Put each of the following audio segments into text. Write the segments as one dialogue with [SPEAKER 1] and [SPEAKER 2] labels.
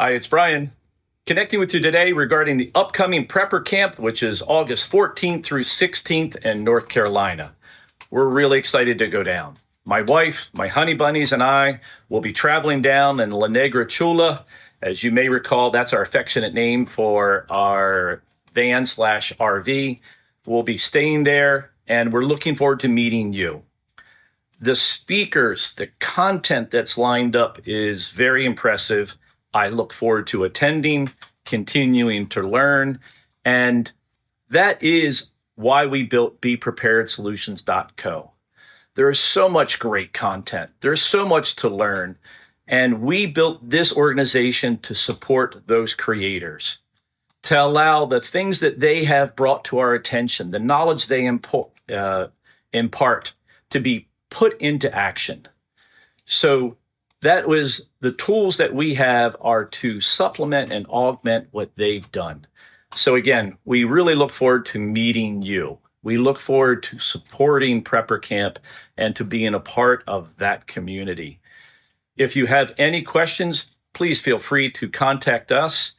[SPEAKER 1] Hi, it's Brian. Connecting with you today regarding the upcoming Prepper Camp, which is August 14th through 16th in North Carolina. We're really excited to go down. My wife, my honey bunnies, and I will be traveling down in La Negra Chula. As you may recall, that's our affectionate name for our van/RV. We'll be staying there, and we're looking forward to meeting you. The speakers, the content that's lined up is very impressive. I look forward to attending, continuing to learn, and that is why we built BePreparedSolutions.co. There is so much great content. There's so much to learn, and we built this organization to support those creators, to allow the things that they have brought to our attention, the knowledge they impart, to be put into action. So that was the tools that we have are to supplement and augment what they've done. So again, we really look forward to meeting you. We look forward to supporting Prepper Camp and to being a part of that community. If you have any questions, please feel free to contact us.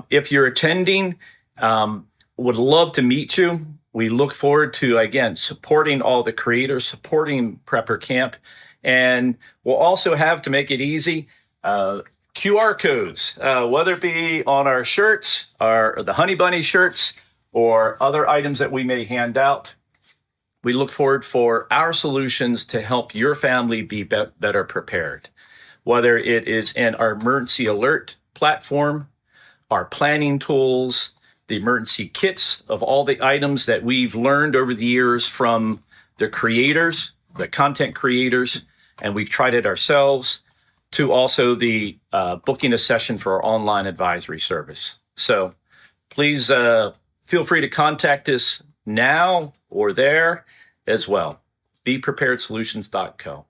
[SPEAKER 1] If you're attending, would love to meet you. We look forward to, again, supporting all the creators, supporting Prepper Camp. And we'll also have, to make it easy, QR codes, whether it be on our shirts, the Honey Bunny shirts, or other items that we may hand out. We look forward for our solutions to help your family be better prepared, whether it is in our emergency alert platform, our planning tools, the emergency kits of all the items that we've learned over the years from the creators, the content creators, and we've tried it ourselves, to also the booking a session for our online advisory service. So please feel free to contact us now or there as well. BePreparedSolutions.co.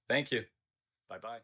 [SPEAKER 1] Thank you. Bye-bye.